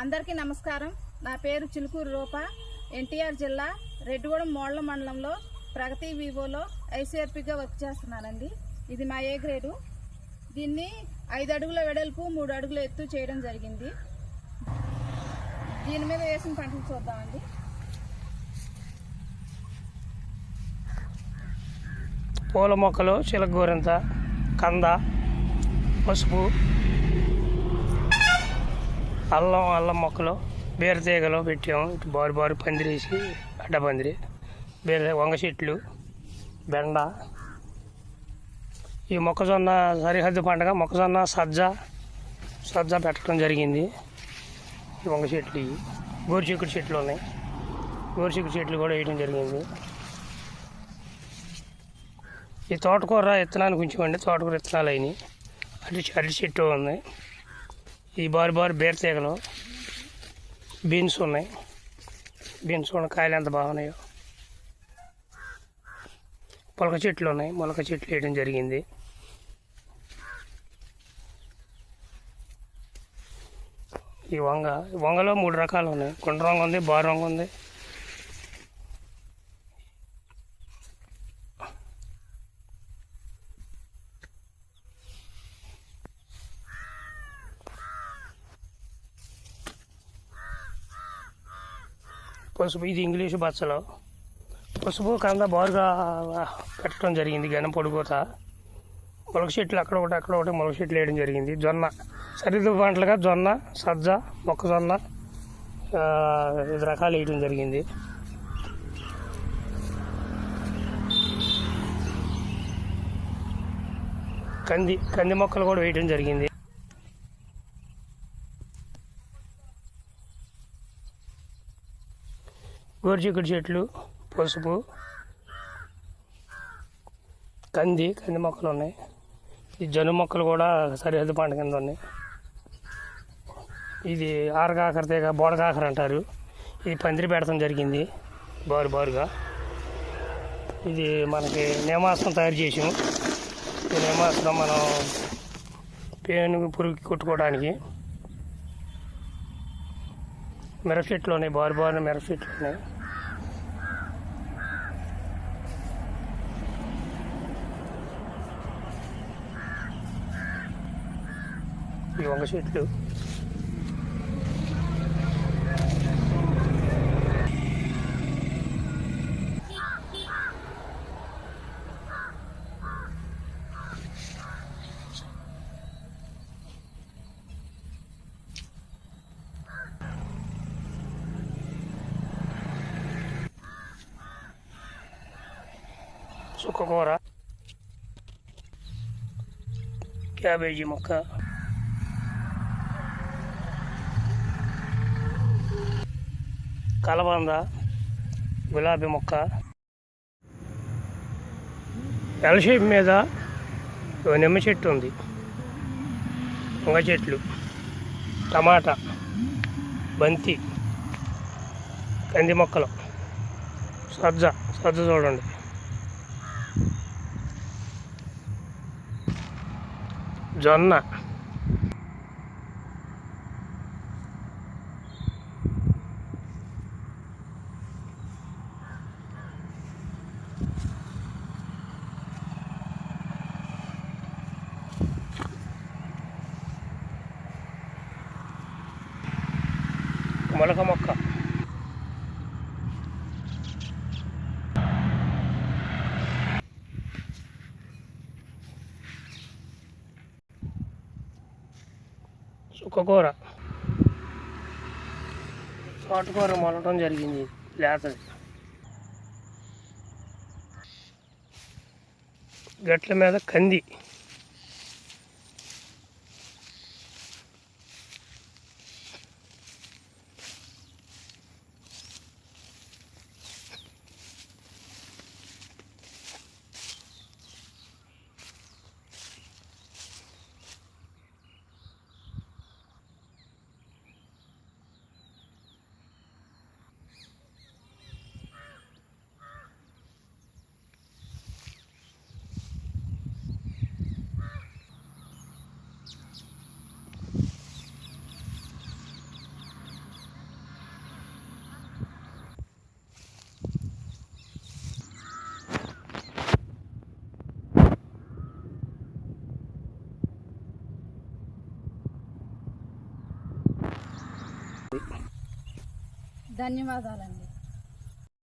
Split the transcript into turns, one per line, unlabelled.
అందరికీ నమస్కారం. నా పేరు చిలుకూరు రూప. ఎన్టీఆర్ జిల్లా రెడ్డిగూడెం మోడల మండలంలో ప్రగతి వివోలో ఐసీఆర్పీగా వర్క్ చేస్తున్నానండి. ఇది మా ఏ గ్రేడు. దీన్ని 5 అడుగుల వెడల్పు 3 అడుగుల ఎత్తు చేయడం జరిగింది. దీని మీద వేసిన పంటలు చూద్దామండి.
పూల మొక్కలు, చిలకగూరంత, కంద, పసుపు, అల్లం మొక్కలు, బీరతీగలు పెట్టాము. బారు పందిరేసి అడ్డ పందిరి, వంగ చెట్లు, బెండ. ఈ మొక్కజొన్న సరిహద్దు పంటగా మొక్కజొన్న సజ్జ పెట్టడం జరిగింది. ఈ వంగ చెట్లు, గోరుచిక్కుడు చెట్లు ఉన్నాయి. గోరుచిక్కుడు చెట్లు కూడా వేయడం జరిగింది. ఈ తోటకూర విత్తనానికి ఉంచామండి. తోటకూర విత్తనాలు అయినాయి. అరటి చెట్టు ఉంది. ఈ బారు బీరతీగలు, బీన్స్ ఉన్నాయి. బీన్స్ ఉన్న కాయలు ఎంత బాగున్నాయో. మొలక చెట్లు ఉన్నాయి. మొలక చెట్లు వేయడం జరిగింది. ఈ వంగలో 3 రకాలు ఉన్నాయి. గుండ్ర రంగు ఉంది, బారు రంగు ఉంది. పసుపు, ఇది ఇంగ్లీషు బచ్చలు. పసుపు కంద బారుగా పెట్టడం జరిగింది. గనం పొడిపోత. మొలక చెట్లు అక్కడ ఒకటి మొలక చెట్లు వేయడం జరిగింది. జొన్న సరిహద్దు పంటలుగా జొన్న, సజ్జ, మొక్కజొన్న 5 రకాలు వేయడం జరిగింది. కంది మొక్కలు కూడా వేయడం జరిగింది. గోరుచిక్కుడు చెట్లు, పసుపు, కంది మొక్కలు ఉన్నాయి. ఈ జనుము మొక్కలు కూడా సరిహద్దు పంట కింద ఉన్నాయి. ఇది ఆరకాకర తీగ, బోడకాకర అంటారు. ఇది పందిరి పెడతాం జరిగింది బారుగా. ఇది మనకి నేమాస్త్రం తయారు చేసాము. ఈ నేమాస్త్రం మనం పేను పురుగు కొట్టుకోవడానికి. మిరప చెట్లు ఉన్నాయి. బారు మిరప చెట్లు ఉన్నాయి. ఈ వంగ చెట్లు, చుక్కకూర, క్యాబేజీ మొక్క, కలబంద, గులాబీ మొక్క. ఎల్ షేప్ మీద నిమ్మ చెట్టు ఉంది. వంగ చెట్లు, టమాటా, బంతి, కంది మొక్కలు, సజ్జ చూడండి. జొన్న, మొలక మొక్క, చుక్కకూర, తోటకూర మొలటం జరిగింది. లేతది. గట్ల మీద కంది,
ధన్యవాదాలండి.